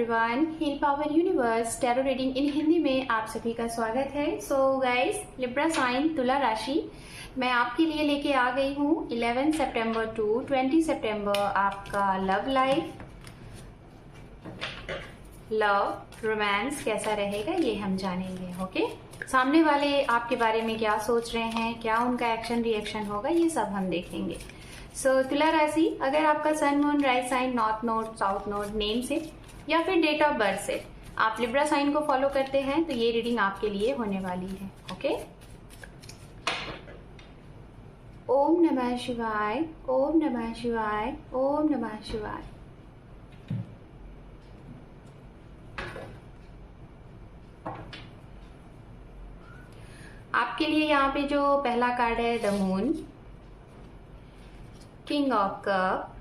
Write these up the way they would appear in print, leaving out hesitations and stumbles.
Everyone, heal power universe tarot reading in Hindi में आप सभी का स्वागत है। सो गाइस, लिब्रा साइन तुला राशि मैं आपके लिए लेके आ गई हूँ 11 सितंबर टू 20 सितंबर। आपका लव लाइफ, लव रोमांस कैसा रहेगा ये हम जानेंगे। ओके, सामने वाले आपके बारे में क्या सोच रहे हैं, क्या उनका एक्शन रिएक्शन होगा, ये सब हम देखेंगे। सो तुला राशि, अगर आपका sun moon right sign north node south node name से या फिर डेट ऑफ बर्थ से आप लिब्रा साइन को फॉलो करते हैं तो ये रीडिंग आपके लिए होने वाली है। ओके, ओम नमः शिवाय, ओम नमः शिवाय, ओम नमः शिवाय। आपके लिए यहाँ पे जो पहला कार्ड है the moon, king of cup,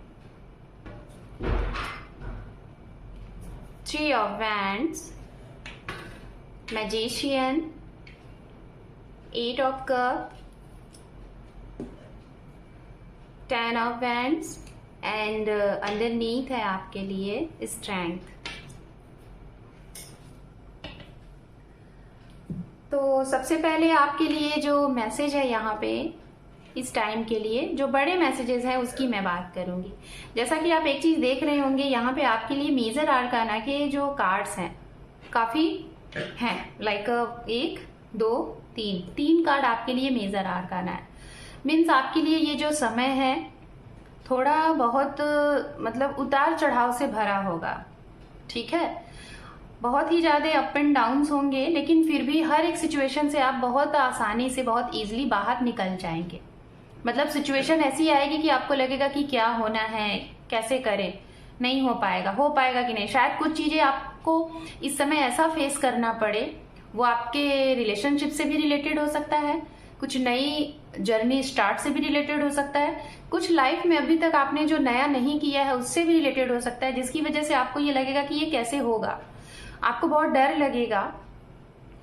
three of wands, magician, eight of cup, 10 of wands and underneath है आपके लिए स्ट्रेंथ। तो सबसे पहले आपके लिए जो मैसेज है यहाँ पे इस टाइम के लिए, जो बड़े मैसेजेस हैं उसकी मैं बात करूंगी। जैसा कि आप एक चीज देख रहे होंगे यहाँ पे आपके लिए मेजर आर्काना के जो कार्ड्स हैं काफी हैं, लाइक 1 2 3 कार्ड आपके लिए मेजर आर्काना है। मीन्स आपके लिए ये जो समय है थोड़ा बहुत मतलब उतार चढ़ाव से भरा होगा। ठीक है, बहुत ही ज्यादा अप एंड डाउन्स होंगे, लेकिन फिर भी हर एक सिचुएशन से आप बहुत आसानी से बहुत इजीली बाहर निकल जाएंगे। मतलब सिचुएशन ऐसी आएगी कि आपको लगेगा कि क्या होना है, कैसे करें, नहीं हो पाएगा कि नहीं। शायद कुछ चीजें आपको इस समय ऐसा फेस करना पड़े, वो आपके रिलेशनशिप से भी रिलेटेड हो सकता है, कुछ नई जर्नी स्टार्ट से भी रिलेटेड हो सकता है, कुछ लाइफ में अभी तक आपने जो नया नहीं किया है उससे भी रिलेटेड हो सकता है, जिसकी वजह से आपको ये लगेगा कि ये कैसे होगा। आपको बहुत डर लगेगा,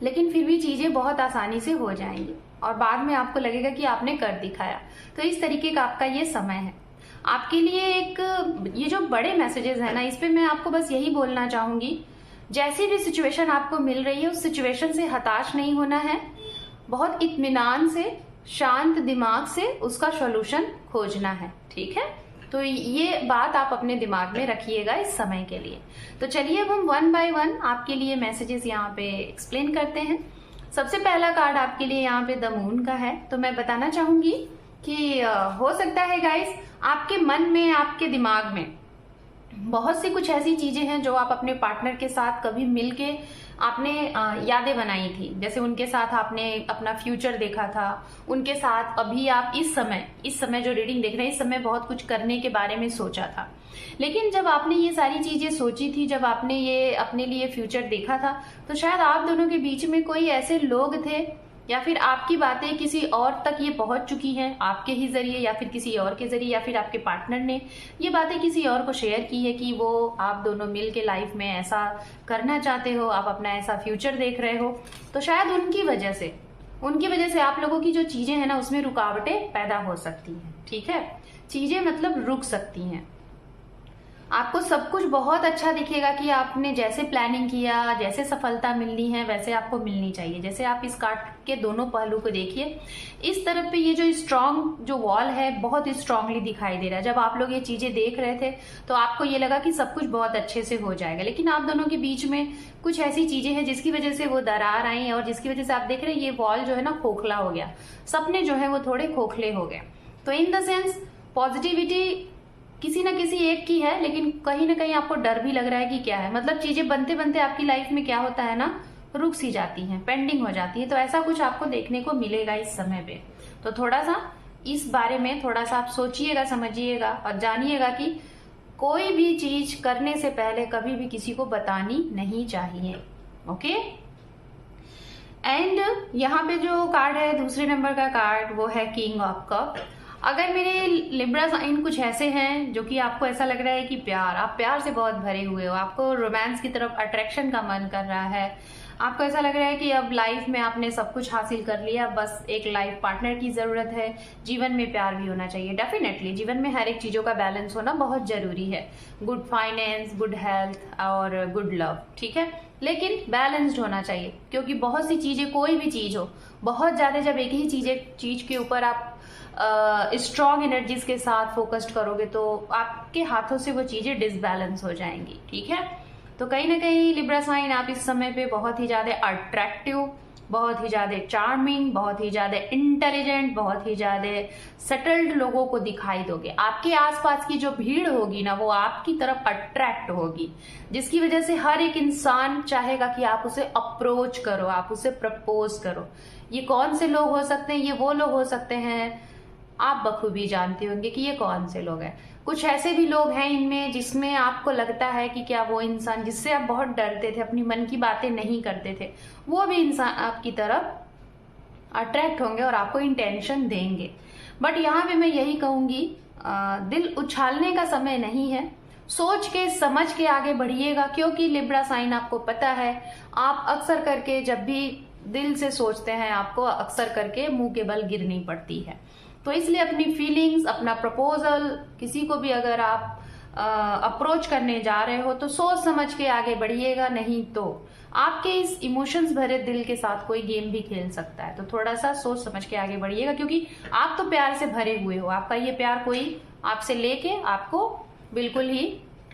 लेकिन फिर भी चीजें बहुत आसानी से हो जाएंगी और बाद में आपको लगेगा कि आपने कर दिखाया। तो इस तरीके का आपका ये समय है आपके लिए। एक ये जो बड़े मैसेजेस है ना, इस पे मैं आपको बस यही बोलना चाहूंगी, जैसी भी सिचुएशन आपको मिल रही है उस सिचुएशन से हताश नहीं होना है, बहुत इत्मीनान से शांत दिमाग से उसका सॉल्यूशन खोजना है। ठीक है, तो ये बात आप अपने दिमाग में रखिएगा इस समय के लिए। तो चलिए अब हम 1 बाय 1 आपके लिए मैसेजेस यहाँ पे एक्सप्लेन करते हैं। सबसे पहला कार्ड आपके लिए यहाँ पे द मून का है। तो मैं बताना चाहूंगी कि हो सकता है गाइस आपके मन में, आपके दिमाग में बहुत सी कुछ ऐसी चीजें हैं जो आप अपने पार्टनर के साथ कभी मिलके आपने यादें बनाई थी। जैसे उनके साथ आपने अपना फ्यूचर देखा था, उनके साथ अभी आप इस समय जो रीडिंग देख रहे हैं इस समय बहुत कुछ करने के बारे में सोचा था। लेकिन जब आपने ये सारी चीजें सोची थी, जब आपने ये अपने लिए फ्यूचर देखा था, तो शायद आप दोनों के बीच में कोई ऐसे लोग थे या फिर आपकी बातें किसी और तक ये पहुंच चुकी हैं, आपके ही जरिए या फिर किसी और के जरिए, या फिर आपके पार्टनर ने ये बातें किसी और को शेयर की है कि वो आप दोनों मिल के लाइफ में ऐसा करना चाहते हो, आप अपना ऐसा फ्यूचर देख रहे हो। तो शायद उनकी वजह से आप लोगों की जो चीजें हैं ना उसमें रुकावटें पैदा हो सकती हैं। ठीक है, चीजें मतलब रुक सकती हैं। आपको सब कुछ बहुत अच्छा दिखेगा कि आपने जैसे प्लानिंग किया, जैसे सफलता मिलनी है वैसे आपको मिलनी चाहिए। जैसे आप इस कार्ड के दोनों पहलू को देखिए, इस तरफ पे ये जो स्ट्रांग जो वॉल है बहुत स्ट्रांगली दिखाई दे रहा है। जब आप लोग ये चीजें देख रहे थे तो आपको ये लगा कि सब कुछ बहुत अच्छे से हो जाएगा, लेकिन आप दोनों के बीच में कुछ ऐसी चीजें हैं जिसकी वजह से वो दरार आई और जिसकी वजह से आप देख रहे हैं ये वॉल जो है ना खोखला हो गया, सपने जो है वो थोड़े खोखले हो गए। तो इन द सेंस पॉजिटिविटी किसी ना किसी एक की है, लेकिन कहीं ना कहीं आपको डर भी लग रहा है कि क्या है। मतलब चीजें बनते बनते आपकी लाइफ में क्या होता है ना, रुक सी जाती हैं, पेंडिंग हो जाती है। तो ऐसा कुछ आपको देखने को मिलेगा इस समय पे। तो थोड़ा सा इस बारे में थोड़ा सा आप सोचिएगा, समझिएगा और जानिएगा कि कोई भी चीज करने से पहले कभी भी किसी को बतानी नहीं चाहिए। ओके, एंड यहाँ पे जो कार्ड है दूसरे नंबर का कार्ड वो है किंग ऑफ कप। अगर मेरे लिब्रा साइन कुछ ऐसे हैं जो कि आपको ऐसा लग रहा है कि आप प्यार से बहुत भरे हुए हो, आपको रोमांस की तरफ अट्रैक्शन का मन कर रहा है, आपको ऐसा लग रहा है कि अब लाइफ में आपने सब कुछ हासिल कर लिया, बस एक लाइफ पार्टनर की जरूरत है, जीवन में प्यार भी होना चाहिए। डेफिनेटली जीवन में हर एक चीजों का बैलेंस होना बहुत जरूरी है, गुड फाइनेंस, गुड हेल्थ और गुड लव, ठीक है, लेकिन बैलेंस्ड होना चाहिए, क्योंकि बहुत सी चीजें, कोई भी चीज हो, बहुत ज्यादा जब एक ही चीज के ऊपर आप स्ट्रॉन्ग एनर्जीज के साथ फोकस्ड करोगे तो आपके हाथों से वो चीजें डिसबैलेंस हो जाएंगी, ठीक है। तो कहीं ना कहीं लिब्रा साइन आप इस समय पे बहुत ही ज्यादा अट्रैक्टिव, बहुत ही ज्यादा चार्मिंग, बहुत ही ज्यादा इंटेलिजेंट, बहुत ही ज्यादा सेटल्ड लोगों को दिखाई दोगे। आपके आसपास की जो भीड़ होगी ना, वो आपकी तरफ अट्रैक्ट होगी, जिसकी वजह से हर एक इंसान चाहेगा कि आप उसे अप्रोच करो, आप उसे प्रपोज करो। ये कौन से लोग हो सकते हैं? ये वो लोग हो सकते हैं, आप बखूबी जानते होंगे कि ये कौन से लोग हैं। कुछ ऐसे भी लोग हैं इनमें जिसमें आपको लगता है कि क्या वो इंसान जिससे आप बहुत डरते थे, अपनी मन की बातें नहीं करते थे, वो भी इंसान आपकी तरफ अट्रैक्ट होंगे और आपको इंटेंशन देंगे। बट यहाँ पे मैं यही कहूंगी, दिल उछालने का समय नहीं है, सोच के समझ के आगे बढ़िएगा, क्योंकि लिब्रा साइन आपको पता है, आप अक्सर करके जब भी दिल से सोचते हैं आपको अक्सर करके मुंह के बल गिरनी पड़ती है। तो इसलिए अपनी फीलिंग्स, अपना प्रपोजल, किसी को भी अगर आप अप्रोच करने जा रहे हो तो सोच समझ के आगे बढ़िएगा, नहीं तो आपके इस इमोशंस भरे दिल के साथ कोई गेम भी खेल सकता है। तो थोड़ा सा सोच समझ के आगे बढ़िएगा, क्योंकि आप तो प्यार से भरे हुए हो, आपका ये प्यार कोई आपसे लेके आपको बिल्कुल ही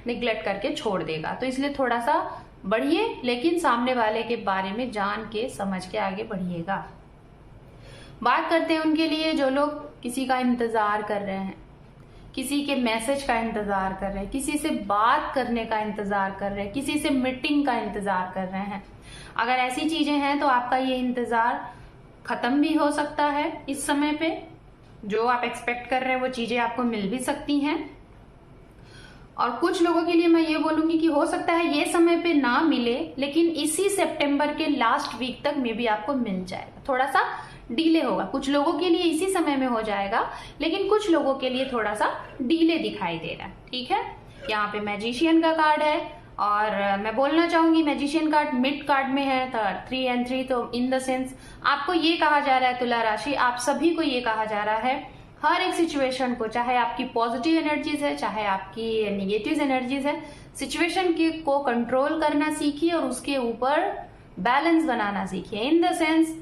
निग्लेक्ट करके छोड़ देगा। तो इसलिए थोड़ा सा बढ़िए, लेकिन सामने वाले के बारे में जान के समझ के आगे बढ़िएगा। बात करते हैं उनके लिए जो लोग किसी का इंतजार कर रहे हैं, किसी के मैसेज का इंतजार कर रहे हैं, किसी से बात करने का इंतजार कर रहे हैं, किसी से मीटिंग का इंतजार कर रहे हैं। अगर ऐसी चीजें हैं तो आपका ये इंतजार खत्म भी हो सकता है इस समय पे। जो आप एक्सपेक्ट कर रहे हैं वो चीजें आपको मिल भी सकती हैं। और कुछ लोगों के लिए मैं ये बोलूंगी कि हो सकता है ये समय पे ना मिले, लेकिन इसी सितंबर के लास्ट वीक तक मे बी आपको मिल जाएगा। थोड़ा सा डीले होगा, कुछ लोगों के लिए इसी समय में हो जाएगा, लेकिन कुछ लोगों के लिए थोड़ा सा डीले दिखाई दे रहा है, ठीक है। यहाँ पे मैजिशियन का कार्ड है, और मैं बोलना चाहूंगी मैजिशियन कार्ड मिड कार्ड में है, 3 and 3, तो इन द सेंस आपको ये कहा जा रहा है, तुला राशि, आप सभी को ये कहा जा रहा है, हर एक सिचुएशन को, चाहे आपकी पॉजिटिव एनर्जीज है, चाहे आपकी निगेटिव एनर्जीज है, सिचुएशन को कंट्रोल करना सीखिए और उसके ऊपर बैलेंस बनाना सीखिए। इन द सेंस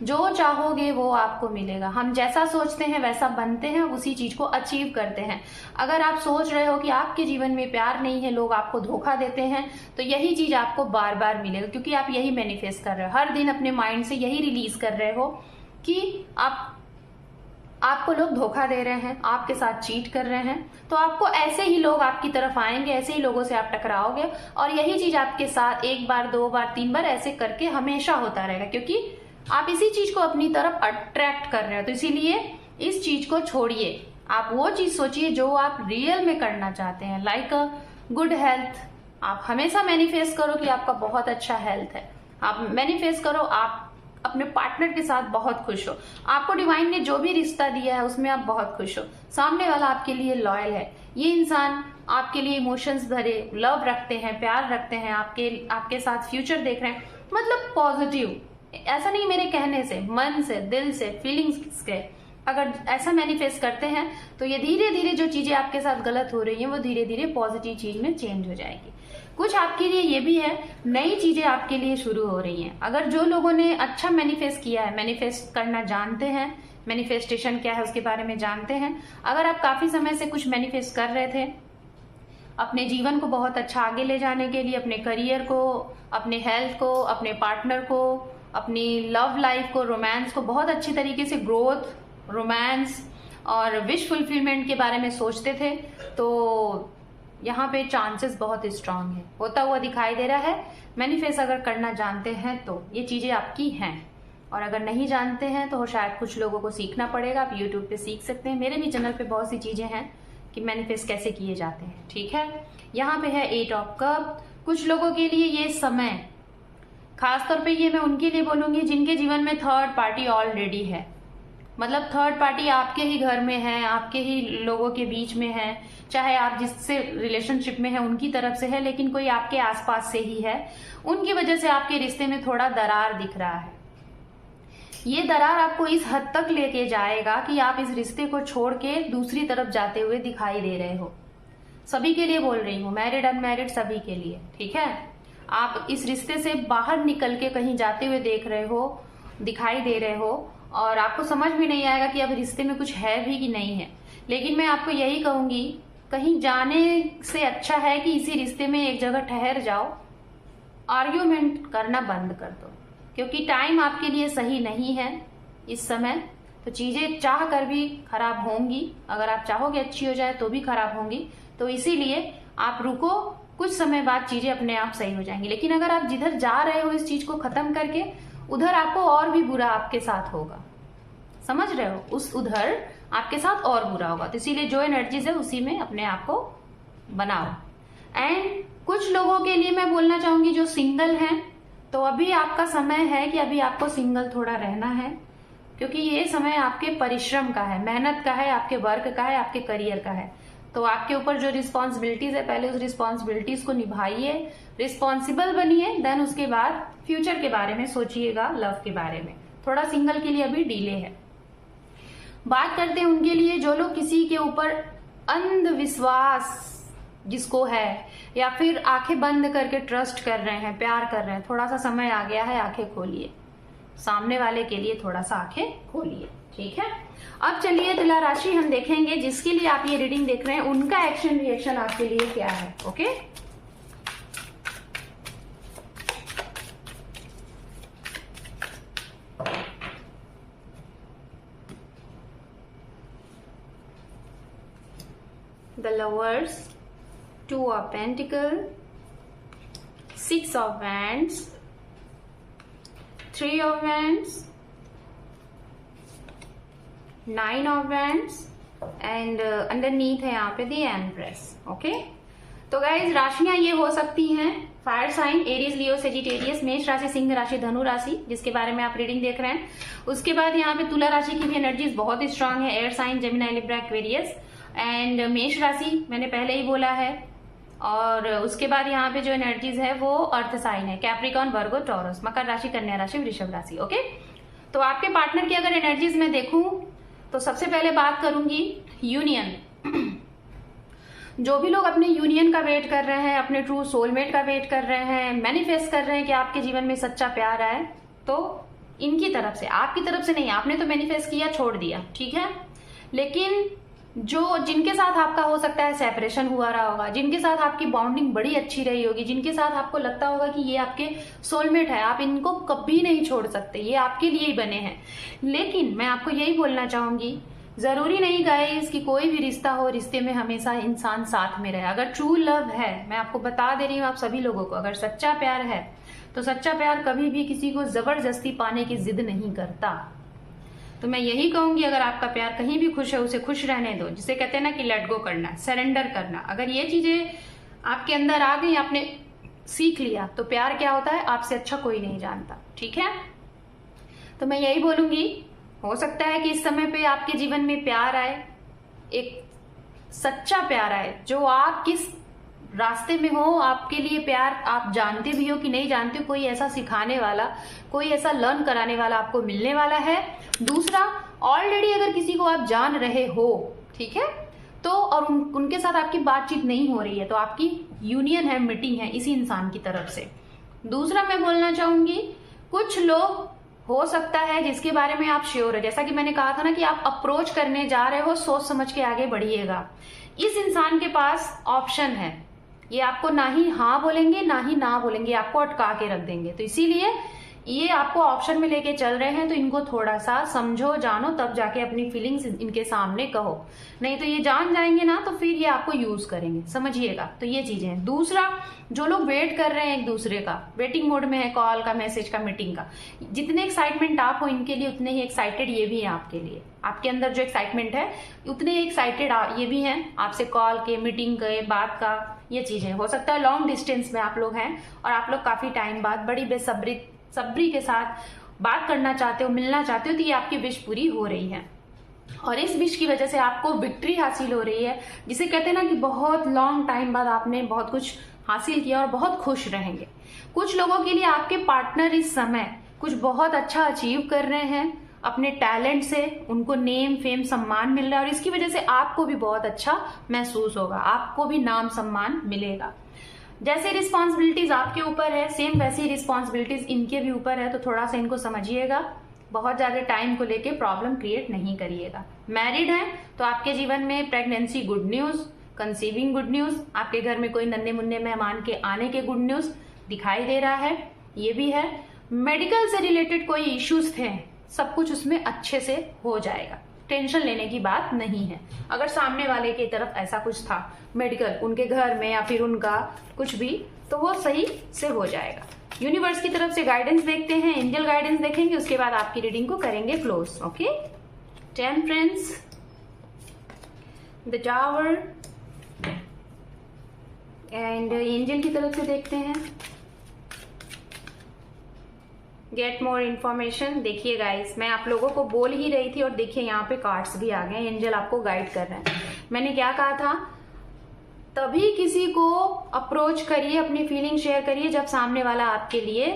जो चाहोगे वो आपको मिलेगा। हम जैसा सोचते हैं वैसा बनते हैं, उसी चीज को अचीव करते हैं। अगर आप सोच रहे हो कि आपके जीवन में प्यार नहीं है, लोग आपको धोखा देते हैं, तो यही चीज आपको बार बार मिलेगा, क्योंकि आप यही मैनिफेस्ट कर रहे हो, हर दिन अपने माइंड से यही रिलीज कर रहे हो कि आपको लोग धोखा दे रहे हैं, आपके साथ चीट कर रहे हैं। तो आपको ऐसे ही लोग आपकी तरफ आएंगे, ऐसे ही लोगों से आप टकराओगे, और यही चीज आपके साथ 1 बार 2 बार 3 बार ऐसे करके हमेशा होता रहेगा, क्योंकि आप इसी चीज को अपनी तरफ अट्रैक्ट कर रहे हो। तो इसीलिए इस चीज को छोड़िए, आप वो चीज सोचिए जो आप रियल में करना चाहते हैं, लाइक अ गुड हेल्थ। आप हमेशा मैनिफेस्ट करो कि आपका बहुत अच्छा हेल्थ है, आप मैनिफेस्ट करो आप अपने पार्टनर के साथ बहुत खुश हो, आपको डिवाइन ने जो भी रिश्ता दिया है उसमें आप बहुत खुश हो, सामने वाला आपके लिए लॉयल है, ये इंसान आपके लिए इमोशंस भरे लव रखते हैं, प्यार रखते हैं, आपके साथ फ्यूचर देख रहे हैं, मतलब पॉजिटिव। ऐसा नहीं मेरे कहने से, मन से, दिल से, फीलिंग्स के अगर ऐसा मैनिफेस्ट करते हैं तो ये धीरे धीरे जो चीजें आपके साथ गलत हो रही हैं वो धीरे धीरे पॉजिटिव चीज में चेंज हो जाएगी। कुछ आपके लिए ये भी है, नई चीजें आपके लिए शुरू हो रही हैं। अगर जो लोगों ने अच्छा मैनिफेस्ट किया है, मैनिफेस्ट करना जानते हैं, मैनिफेस्टेशन क्या है उसके बारे में जानते हैं, अगर आप काफी समय से कुछ मैनिफेस्ट कर रहे थे अपने जीवन को बहुत अच्छा आगे ले जाने के लिए, अपने करियर को, अपने हेल्थ को, अपने पार्टनर को, अपनी लव लाइफ को, रोमांस को बहुत अच्छी तरीके से, ग्रोथ, रोमांस और विश फुलफिलमेंट के बारे में सोचते थे, तो यहाँ पे चांसेस बहुत स्ट्रांग है, होता हुआ दिखाई दे रहा है। मैनिफेस्ट अगर करना जानते हैं तो ये चीजें आपकी हैं, और अगर नहीं जानते हैं तो शायद कुछ लोगों को सीखना पड़ेगा। आप यूट्यूब पे सीख सकते हैं, मेरे भी चैनल पे बहुत सी चीजें हैं कि मैनिफेस्ट कैसे किए जाते हैं, ठीक है। यहाँ पे है 8 ऑफ कप। कुछ लोगों के लिए ये समय, खासतौर पे ये मैं उनके लिए बोलूंगी जिनके जीवन में थर्ड पार्टी ऑलरेडी है, मतलब थर्ड पार्टी आपके ही घर में है, आपके ही लोगों के बीच में है, चाहे आप जिससे रिलेशनशिप में है उनकी तरफ से है, लेकिन कोई आपके आसपास से ही है, उनकी वजह से आपके रिश्ते में थोड़ा दरार दिख रहा है। ये दरार आपको इस हद तक लेके जाएगा कि आप इस रिश्ते को छोड़ के दूसरी तरफ जाते हुए दिखाई दे रहे हो। सभी के लिए बोल रही हूँ, मैरिड अनमैरिड सभी के लिए, ठीक है। आप इस रिश्ते से बाहर निकल के कहीं जाते हुए देख रहे हो, दिखाई दे रहे हो, और आपको समझ भी नहीं आएगा कि अब रिश्ते में कुछ है भी कि नहीं है। लेकिन मैं आपको यही कहूंगी, कहीं जाने से अच्छा है कि इसी रिश्ते में एक जगह ठहर जाओ, आर्ग्यूमेंट करना बंद कर दो, क्योंकि टाइम आपके लिए सही नहीं है इस समय। तो चीजें चाह कर भी खराब होंगी, अगर आप चाहोगे अच्छी हो जाए तो भी खराब होंगी। तो इसीलिए आप रुको, कुछ समय बाद चीजें अपने आप सही हो जाएंगी। लेकिन अगर आप जिधर जा रहे हो इस चीज को खत्म करके, उधर आपको और भी बुरा आपके साथ होगा, समझ रहे हो, उधर आपके साथ और बुरा होगा। तो इसीलिए जो एनर्जीज है उसी में अपने आप को बनाओ। एंड कुछ लोगों के लिए मैं बोलना चाहूंगी जो सिंगल हैं, तो अभी आपका समय है कि अभी आपको सिंगल थोड़ा रहना है, क्योंकि ये समय आपके परिश्रम का है, मेहनत का है, आपके वर्क का है, आपके करियर का है। तो आपके ऊपर जो रिस्पॉन्सिबिलिटीज है, पहले उस रिस्पॉन्सिबिलिटीज को निभाइए, रिस्पॉन्सिबल बनिए, देन उसके बाद फ्यूचर के बारे में सोचिएगा, लव के बारे में। थोड़ा सिंगल के लिए अभी डिले है। बात करते हैं उनके लिए जो लोग किसी के ऊपर अंधविश्वास जिसको है, या फिर आंखें बंद करके ट्रस्ट कर रहे हैं, प्यार कर रहे हैं। थोड़ा सा समय आ गया है, आंखें खोलिए, सामने वाले के लिए थोड़ा सा आंखें खोलिए, ठीक है। अब चलिए तुला राशि हम देखेंगे, जिसके लिए आप ये रीडिंग देख रहे हैं उनका एक्शन रिएक्शन आपके लिए क्या है। Okay, the lovers, 2 of Pentacles, 6 of Wands, 3 of Wands, 9 of Wands and underneath है यहाँ पे द एम्प्रेस। ओके, तो गाइज राशियां ये हो सकती हैं फायर साइन, एरीज, लियो, सेजिटेरियस, मेष राशि, सिंह राशि, धनु राशि, जिसके बारे में आप रीडिंग देख रहे हैं। उसके बाद यहाँ पे तुला राशि की भी एनर्जीज बहुत स्ट्रांग है, air sign, Gemini, Libra, Aquarius and मेष राशि मैंने पहले ही बोला है। और उसके बाद यहाँ पे जो एनर्जीज है वो अर्थ साइन है, कैप्रिकॉर्न, वर्गो, टॉरस, मकर राशि, कन्या राशि, वृषभ राशि। ओके, तो आपके पार्टनर की अगर एनर्जीज में देखूं तो सबसे पहले बात करूंगी यूनियन। जो भी लोग अपने यूनियन का वेट कर रहे हैं, अपने ट्रू सोलमेट का वेट कर रहे हैं, मैनिफेस्ट कर रहे हैं कि आपके जीवन में सच्चा प्यार आए, तो इनकी तरफ से, आपकी तरफ से नहीं, आपने तो मैनिफेस्ट किया, छोड़ दिया, ठीक है। लेकिन जो जिनके साथ आपका हो सकता है सेपरेशन हुआ रहा होगा, जिनके साथ आपकी बॉन्डिंग बड़ी अच्छी रही होगी, जिनके साथ आपको लगता होगा कि ये आपके सोलमेट है, आप इनको कभी नहीं छोड़ सकते, ये आपके लिए ही बने हैं। लेकिन मैं आपको यही बोलना चाहूंगी, जरूरी नहीं गाइस कि कोई भी रिश्ता हो, रिश्ते में हमेशा इंसान साथ में रहे। अगर ट्रू लव है, मैं आपको बता दे रही हूँ आप सभी लोगों को, अगर सच्चा प्यार है तो सच्चा प्यार कभी भी किसी को जबरदस्ती पाने की जिद नहीं करता। तो मैं यही कहूंगी, अगर आपका प्यार कहीं भी खुश है उसे खुश रहने दो, जिसे कहते हैं ना कि लेट गो करना, सरेंडर करना। अगर ये चीजें आपके अंदर आ गई, आपने सीख लिया, तो प्यार क्या होता है आपसे अच्छा कोई नहीं जानता, ठीक है। तो मैं यही बोलूंगी, हो सकता है कि इस समय पे आपके जीवन में प्यार आए, एक सच्चा प्यार आए, जो आप किस रास्ते में हो, आपके लिए प्यार आप जानते भी हो कि नहीं जानते हो, कोई ऐसा सिखाने वाला, कोई ऐसा लर्न कराने वाला आपको मिलने वाला है। दूसरा, ऑलरेडी अगर किसी को आप जान रहे हो, ठीक है, तो और उनके साथ आपकी बातचीत नहीं हो रही है, तो आपकी यूनियन है, मीटिंग है इसी इंसान की तरफ से। दूसरा मैं बोलना चाहूंगी, कुछ लोग हो सकता है जिसके बारे में आप श्योर है, जैसा कि मैंने कहा था ना कि आप अप्रोच करने जा रहे हो, सोच समझ के आगे बढ़िएगा। इस इंसान के पास ऑप्शन है, ये आपको ना ही हाँ बोलेंगे ना ही ना बोलेंगे, आपको अटका के रख देंगे। तो इसीलिए ये आपको ऑप्शन में लेके चल रहे हैं, तो इनको थोड़ा सा समझो, जानो, तब जाके अपनी फीलिंग्स इनके सामने कहो, नहीं तो ये जान जाएंगे ना तो फिर ये आपको यूज करेंगे, समझिएगा। तो ये चीजें हैं। दूसरा, जो लोग वेट कर रहे हैं एक दूसरे का, वेटिंग मोड में है, कॉल का, मैसेज का, मीटिंग का, जितने एक्साइटमेंट आप हो इनके लिए, उतने ही एक्साइटेड ये भी है आपके लिए। आपके अंदर जो एक्साइटमेंट है उतने ही एक्साइटेड ये भी हैं आपसे, कॉल के, मीटिंग के, बात का, ये चीजें। हो सकता है लॉन्ग डिस्टेंस में आप लोग हैं और आप लोग काफी टाइम बाद बड़ी बेसब्री के साथ बात करना चाहते हो, मिलना चाहते हो, तो ये आपकी विश पूरी हो रही है और इस विश की वजह से आपको विक्ट्री हासिल हो रही है, जिसे कहते हैं ना कि बहुत लॉन्ग टाइम बाद आपने बहुत कुछ हासिल किया और बहुत खुश रहेंगे। कुछ लोगों के लिए आपके पार्टनर इस समय कुछ बहुत अच्छा अचीव कर रहे हैं अपने टैलेंट से, उनको नेम फेम सम्मान मिल रहा है और इसकी वजह से आपको भी बहुत अच्छा महसूस होगा, आपको भी नाम सम्मान मिलेगा। जैसे रिस्पॉन्सिबिलिटीज आपके ऊपर है, सेम वैसी रिस्पॉन्सिबिलिटीज इनके भी ऊपर है, तो थोड़ा सा इनको समझिएगा, बहुत ज्यादा टाइम को लेके प्रॉब्लम क्रिएट नहीं करिएगा। मैरिड हैं तो आपके जीवन में pregnancy good news, conceiving good news, आपके घर में कोई नन्हे मुन्ने मेहमान के आने के गुड न्यूज दिखाई दे रहा है, ये भी है। मेडिकल से रिलेटेड कोई इश्यूज थे, सब कुछ उसमें अच्छे से हो जाएगा, टेंशन लेने की बात नहीं है। अगर सामने वाले की तरफ ऐसा कुछ था मेडिकल, उनके घर में या फिर उनका कुछ भी, तो वो सही से हो जाएगा। यूनिवर्स की तरफ से गाइडेंस देखते हैं, एंजल गाइडेंस देखेंगे, उसके बाद आपकी रीडिंग को करेंगे close. Okay, temperance, the tower and angel की तरफ से देखते हैं गेट मोर इन्फॉर्मेशन। देखिए गाइस, मैं आप लोगों को बोल ही रही थी और देखिए यहाँ पे कार्ड्स भी आ गए, एंजल आपको गाइड कर रहे हैं। मैंने क्या कहा था, तभी किसी को अप्रोच करिए, अपनी फीलिंग शेयर करिए जब सामने वाला आपके लिए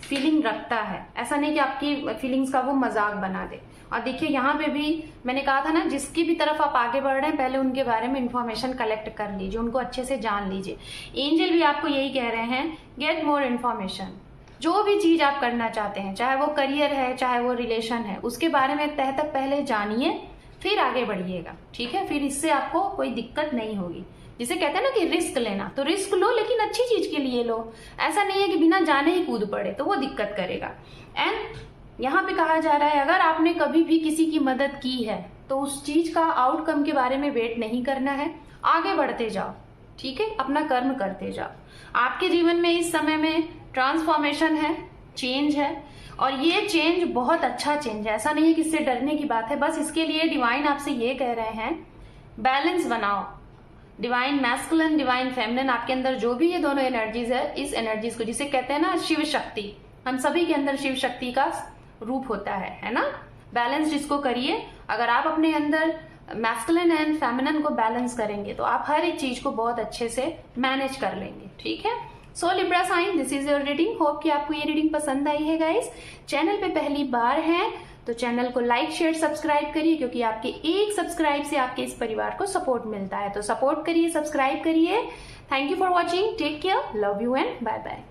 फीलिंग रखता है। ऐसा नहीं कि आपकी फीलिंग्स का वो मजाक बना दे। और देखिए यहाँ पे भी मैंने कहा था ना, जिसकी भी तरफ आप आगे बढ़ रहे हैं पहले उनके बारे में इंफॉर्मेशन कलेक्ट कर लीजिए, उनको अच्छे से जान लीजिए। एंजल भी आपको यही कह रहे हैं, गेट मोर इन्फॉर्मेशन। जो भी चीज आप करना चाहते हैं, चाहे वो करियर है चाहे वो रिलेशन है, उसके बारे में तह तक पहले जानिए, फिर आगे बढ़िएगा, ठीक है। फिर इससे आपको कोई दिक्कत नहीं होगी। जिसे कहते हैं ना कि रिस्क लेना, तो रिस्क लो लेकिन अच्छी चीज के लिए लो। ऐसा नहीं है कि बिना जाने ही कूद पड़े, तो वो दिक्कत करेगा। एंड यहाँ पे कहा जा रहा है, अगर आपने कभी भी किसी की मदद की है तो उस चीज का आउटकम के बारे में वेट नहीं करना है, आगे बढ़ते जाओ, ठीक है, अपना कर्म करते जाओ। आपके जीवन में इस समय में ट्रांसफॉर्मेशन है, चेंज है, और ये चेंज बहुत अच्छा चेंज है। ऐसा नहीं है कि इससे डरने की बात है, बस इसके लिए डिवाइन आपसे ये कह रहे हैं, बैलेंस बनाओ। डिवाइन मैस्कुलिन, डिवाइन फेमिनिन, आपके अंदर जो भी ये दोनों एनर्जीज है, इस एनर्जीज को, जिसे कहते हैं ना शिव शक्ति, हम सभी के अंदर शिव शक्ति का रूप होता है ना। बैलेंस जिसको करिए, अगर आप अपने अंदर मैस्कुलिन एंड फेमिनिन को बैलेंस करेंगे तो आप हर एक चीज को बहुत अच्छे से मैनेज कर लेंगे, ठीक है। So Libra sign, this is your reading. Hope कि आपको ये रीडिंग पसंद आई है गाइस। चैनल पे पहली बार है तो चैनल को लाइक शेयर सब्सक्राइब करिए, क्योंकि आपके एक सब्सक्राइब से आपके इस परिवार को सपोर्ट मिलता है। तो सपोर्ट करिए, सब्सक्राइब करिए। Thank you for watching, take care, love you and bye bye.